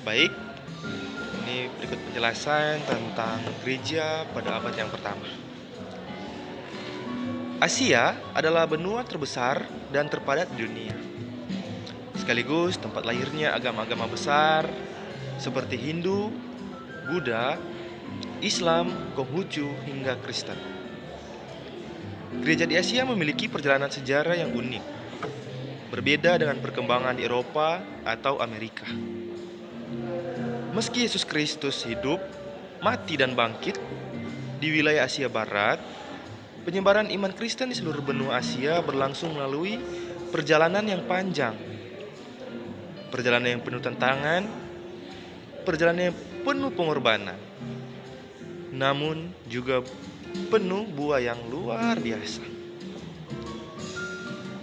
Baik, ini berikut penjelasan tentang gereja pada abad yang pertama. Asia adalah benua terbesar dan terpadat di dunia, sekaligus tempat lahirnya agama-agama besar seperti Hindu, Buddha, Islam, Konghucu, hingga Kristen. Gereja di Asia memiliki perjalanan sejarah yang unik, berbeda dengan perkembangan di Eropa atau Amerika. Meski Yesus Kristus hidup, mati, dan bangkit di wilayah Asia Barat, penyebaran iman Kristen di seluruh benua Asia berlangsung melalui perjalanan yang panjang, perjalanan yang penuh tantangan, perjalanan yang penuh pengorbanan, namun juga penuh buah yang luar biasa.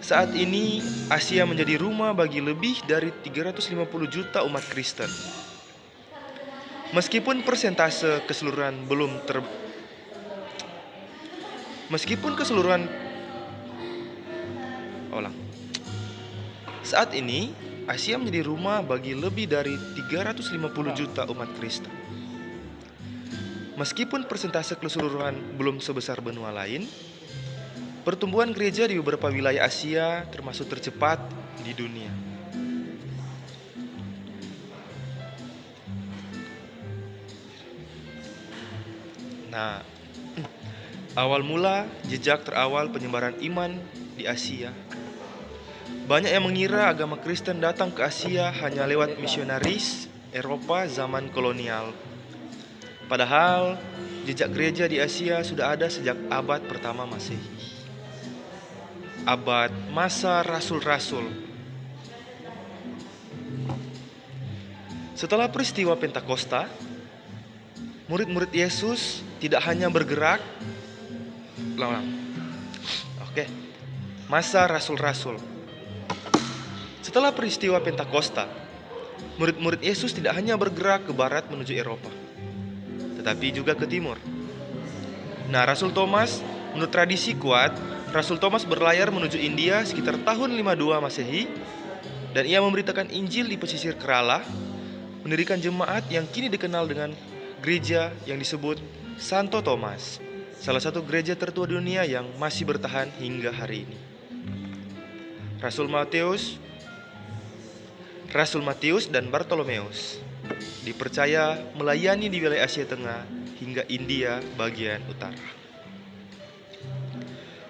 Saat ini, Asia menjadi rumah bagi lebih dari 350 juta umat Kristen. Meskipun persentase keseluruhan Saat ini, Asia menjadi rumah bagi lebih dari 350 juta umat Kristen. Meskipun persentase keseluruhan belum sebesar benua lain, pertumbuhan gereja di beberapa wilayah Asia termasuk tercepat di dunia. Nah, awal mula jejak terawal penyebaran iman di Asia. Banyak yang mengira agama Kristen datang ke Asia hanya lewat misionaris Eropa zaman kolonial. Padahal jejak gereja di Asia sudah ada sejak abad pertama Masehi. Abad masa rasul-rasul. Setelah peristiwa Pentakosta, murid-murid Yesus tidak hanya bergerak. Masa rasul-rasul. Setelah peristiwa Pentakosta, murid-murid Yesus tidak hanya bergerak ke barat menuju Eropa, tetapi juga ke timur. Nah, Rasul Thomas, menurut tradisi kuat, Rasul Thomas berlayar menuju India sekitar tahun 52 Masehi, dan ia memberitakan Injil di pesisir Kerala, mendirikan jemaat yang kini dikenal dengan gereja yang disebut Santo Thomas, salah satu gereja tertua di dunia yang masih bertahan hingga hari ini. Rasul Matius dan Bartolomeus dipercaya melayani di wilayah Asia Tengah hingga India bagian utara.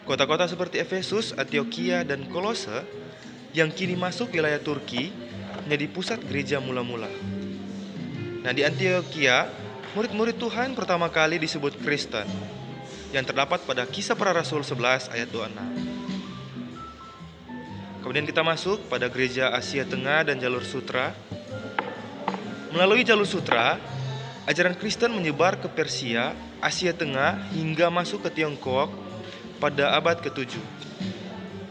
Kota-kota seperti Efesus, Antioquia, dan Kolose yang kini masuk wilayah Turki menjadi pusat gereja mula-mula. Nah, di Antioquia, murid-murid Tuhan pertama kali disebut Kristen, yang terdapat pada Kisah Para Rasul 11 ayat 26. Kemudian kita masuk pada gereja Asia Tengah dan jalur sutra. Melalui jalur sutra, ajaran Kristen menyebar ke Persia, Asia Tengah, hingga masuk ke Tiongkok pada abad ke-7.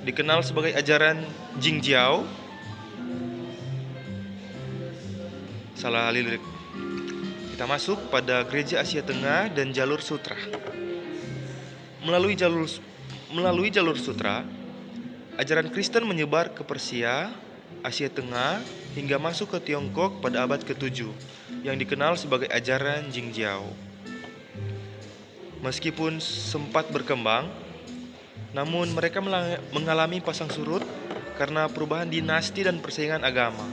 Dikenal sebagai ajaran Jingjiao. Kita masuk pada gereja Asia Tengah dan jalur sutra. Melalui jalur sutra, ajaran Kristen menyebar ke Persia, Asia Tengah, hingga masuk ke Tiongkok pada abad ke-7, yang dikenal sebagai ajaran Jingjiao. Meskipun sempat berkembang, namun mereka mengalami pasang surut karena perubahan dinasti dan persaingan agama.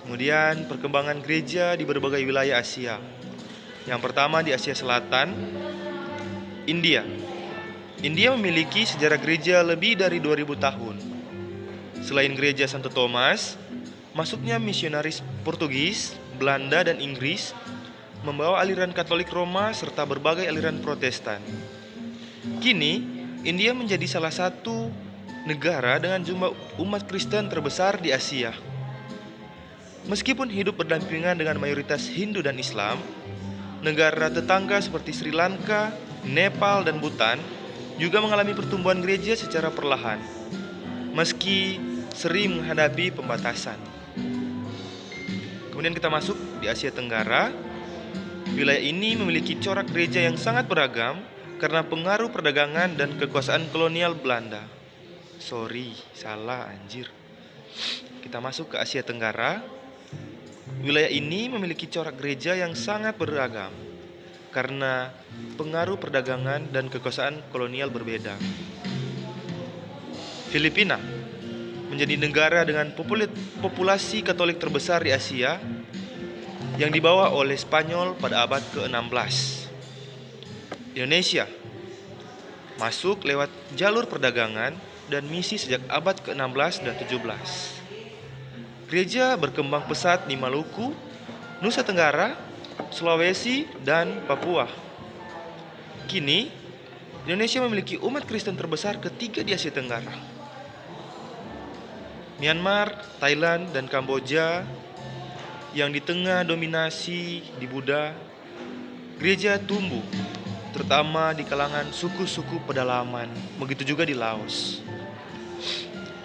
Kemudian perkembangan gereja di berbagai wilayah Asia. Yang pertama di Asia Selatan, India. India memiliki sejarah gereja lebih dari 2000 tahun. Selain gereja Santo Thomas, masuknya misionaris Portugis, Belanda, dan Inggris membawa aliran Katolik Roma serta berbagai aliran Protestan. Kini, India menjadi salah satu negara dengan jumlah umat Kristen terbesar di Asia. Meskipun hidup berdampingan dengan mayoritas Hindu dan Islam, negara tetangga seperti Sri Lanka, Nepal, dan Bhutan juga mengalami pertumbuhan gereja secara perlahan, meski sering menghadapi pembatasan. Kemudian kita masuk di Asia Tenggara. Wilayah ini memiliki corak gereja yang sangat beragam karena pengaruh perdagangan dan kekuasaan kolonial Belanda. kita masuk ke Asia Tenggara. Wilayah ini memiliki corak gereja yang sangat beragam karena pengaruh perdagangan dan kekuasaan kolonial berbeda. Filipina menjadi negara dengan populasi Katolik terbesar di Asia yang dibawa oleh Spanyol pada abad ke-16. Indonesia masuk lewat jalur perdagangan dan misi sejak abad ke-16 dan 17. Gereja berkembang pesat di Maluku, Nusa Tenggara, Sulawesi, dan Papua. Kini, Indonesia memiliki umat Kristen terbesar ketiga di Asia Tenggara. Myanmar, Thailand, dan Kamboja yang di tengah dominasi di Buddha, gereja tumbuh, terutama di kalangan suku-suku pedalaman, begitu juga di Laos.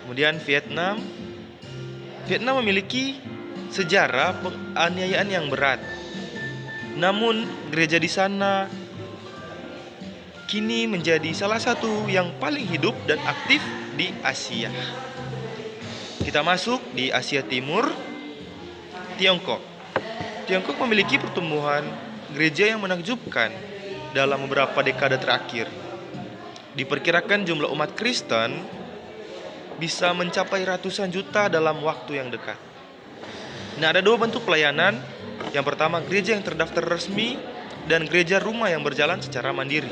Kemudian Vietnam memiliki sejarah penganiayaan yang berat. Namun gereja di sana kini menjadi salah satu yang paling hidup dan aktif di Asia. Kita masuk di Asia Timur. Tiongkok memiliki pertumbuhan gereja yang menakjubkan dalam beberapa dekade terakhir. Diperkirakan jumlah umat Kristen bisa mencapai ratusan juta dalam waktu yang dekat. Nah, ada dua bentuk pelayanan. Yang pertama, gereja yang terdaftar resmi dan gereja rumah yang berjalan secara mandiri.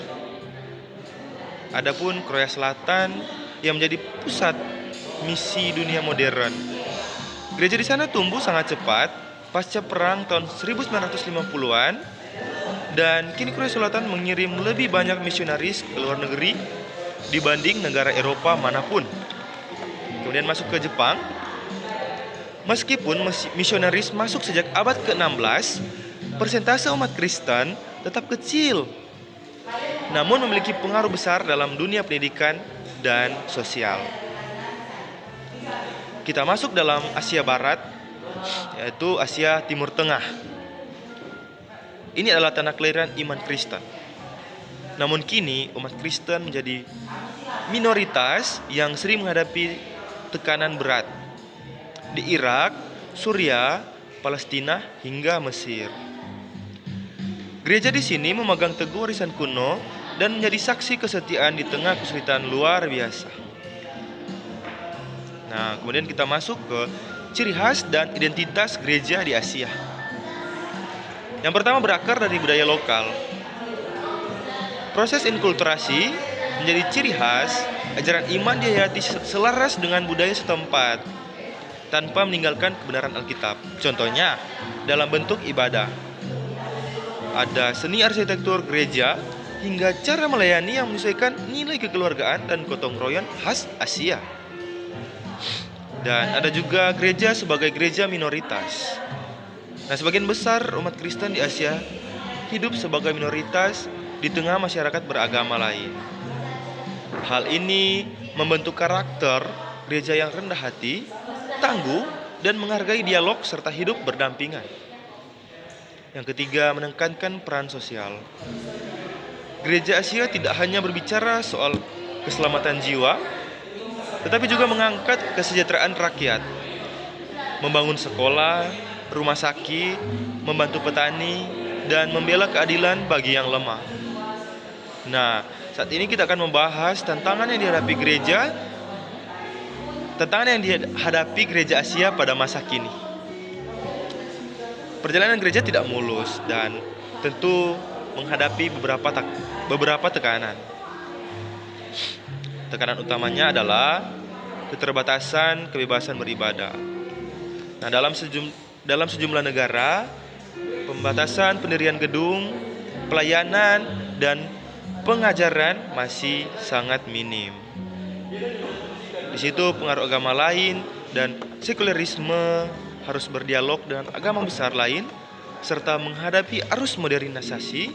Adapun Korea Selatan yang menjadi pusat misi dunia modern. Gereja di sana tumbuh sangat cepat pasca perang tahun 1950-an dan kini Korea Selatan mengirim lebih banyak misionaris ke luar negeri dibanding negara Eropa manapun. Kemudian masuk ke Jepang. Meskipun misionaris masuk sejak abad ke-16, persentase umat Kristen tetap kecil, namun memiliki pengaruh besar dalam dunia pendidikan dan sosial. Kita masuk dalam Asia Barat, yaitu Asia Timur Tengah. Ini adalah tanah kelahiran iman Kristen. Namun kini umat Kristen menjadi minoritas yang sering menghadapi tekanan berat di Irak, Suriah, Palestina, hingga Mesir. Gereja di sini memegang teguh warisan kuno dan menjadi saksi kesetiaan di tengah kesulitan luar biasa. Nah, kemudian kita masuk ke ciri khas dan identitas gereja di Asia. Yang pertama berakar dari budaya lokal. Proses inkulturasi menjadi ciri khas. Ajaran iman dihayati selaras dengan budaya setempat tanpa meninggalkan kebenaran Alkitab. Contohnya dalam bentuk ibadah. Ada seni arsitektur gereja hingga cara melayani yang menyesuaikan nilai kekeluargaan dan gotong royong khas Asia. Dan ada juga gereja sebagai gereja minoritas. Nah, sebagian besar umat Kristen di Asia hidup sebagai minoritas di tengah masyarakat beragama lain. Hal ini membentuk karakter gereja yang rendah hati, tangguh, dan menghargai dialog serta hidup berdampingan. Yang ketiga, menekankan peran sosial. Gereja Asia tidak hanya berbicara soal keselamatan jiwa, tetapi juga mengangkat kesejahteraan rakyat, membangun sekolah, rumah sakit, membantu petani, dan membela keadilan bagi yang lemah. Nah, saat ini kita akan membahas tantangan yang dihadapi gereja Asia pada masa kini. Perjalanan gereja tidak mulus dan tentu menghadapi beberapa tekanan. Tekanan utamanya adalah keterbatasan kebebasan beribadah. Nah, dalam sejumlah negara, pembatasan pendirian gedung, pelayanan, dan pengajaran masih sangat minim. Di situ pengaruh agama lain dan sekulerisme harus berdialog dengan agama besar lain serta menghadapi arus modernisasi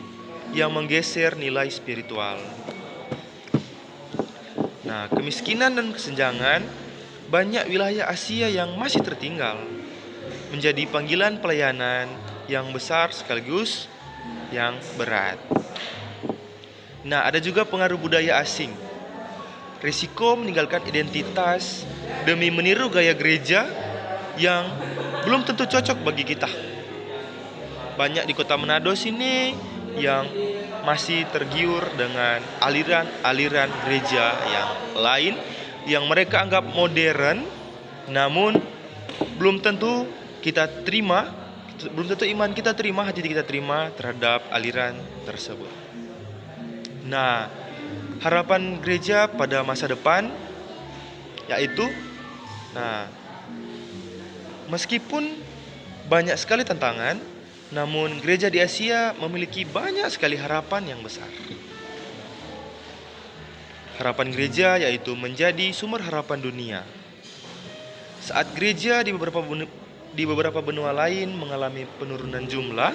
yang menggeser nilai spiritual. Nah, kemiskinan dan kesenjangan banyak wilayah Asia yang masih tertinggal menjadi panggilan pelayanan yang besar sekaligus yang berat. Nah, ada juga pengaruh budaya asing. Risiko meninggalkan identitas demi meniru gaya gereja yang belum tentu cocok bagi kita. Banyak di kota Manado sini yang masih tergiur dengan aliran-aliran gereja yang lain yang mereka anggap modern, namun belum tentu kita terima, belum tentu iman kita terima, hati kita terima terhadap aliran tersebut. Nah, harapan gereja pada masa depan yaitu, meskipun banyak sekali tantangan, namun gereja di Asia memiliki banyak sekali harapan yang besar. Harapan gereja yaitu menjadi sumber harapan dunia. Saat gereja di beberapa benua lain mengalami penurunan jumlah,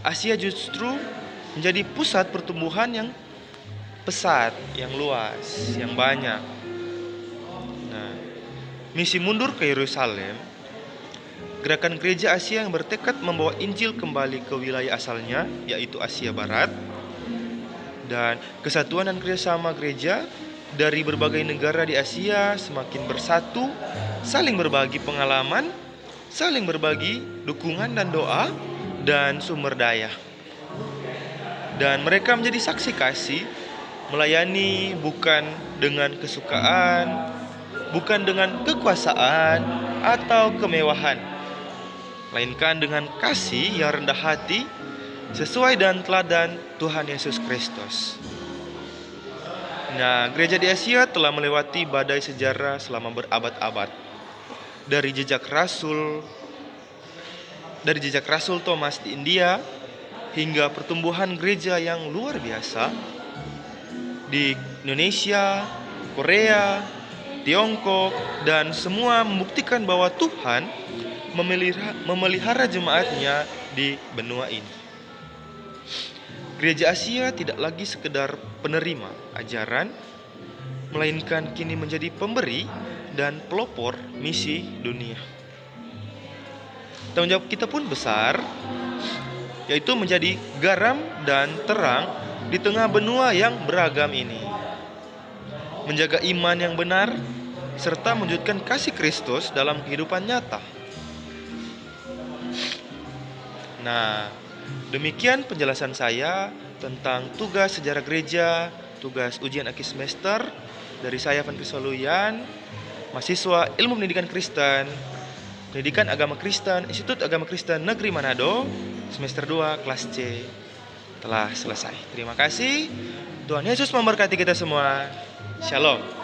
Asia justru menjadi pusat pertumbuhan yang pesat, yang luas, yang banyak. Nah, misi mundur ke Yerusalem, gerakan gereja Asia yang bertekad membawa Injil kembali ke wilayah asalnya, yaitu Asia Barat, dan kesatuan dan kerjasama gereja dari berbagai negara di Asia semakin bersatu, saling berbagi pengalaman, saling berbagi dukungan dan doa, dan sumber daya. Dan mereka menjadi saksi kasih, melayani bukan dengan kesukaan, bukan dengan kekuasaan atau kemewahan, melainkan dengan kasih yang rendah hati sesuai dan teladan Tuhan Yesus Kristus. Nah, gereja di Asia telah melewati badai sejarah selama berabad-abad. Dari jejak Rasul Thomas di India hingga pertumbuhan gereja yang luar biasa di Indonesia, Korea, Tiongkok, dan semua membuktikan bahwa Tuhan memelihara jemaatnya di benua ini. Gereja Asia tidak lagi sekedar penerima ajaran, melainkan kini menjadi pemberi dan pelopor misi dunia. Tanggung jawab kita pun besar, yaitu menjadi garam dan terang di tengah benua yang beragam ini. Menjaga iman yang benar, serta mewujudkan kasih Kristus dalam kehidupan nyata. Nah, demikian penjelasan saya tentang tugas sejarah gereja, tugas ujian akhir semester dari saya Van Kriswaluyan, mahasiswa Ilmu Pendidikan Kristen, Pendidikan Agama Kristen, Institut Agama Kristen Negeri Manado, semester 2 kelas C telah selesai. Terima kasih. Tuhan Yesus memberkati kita semua. Shalom.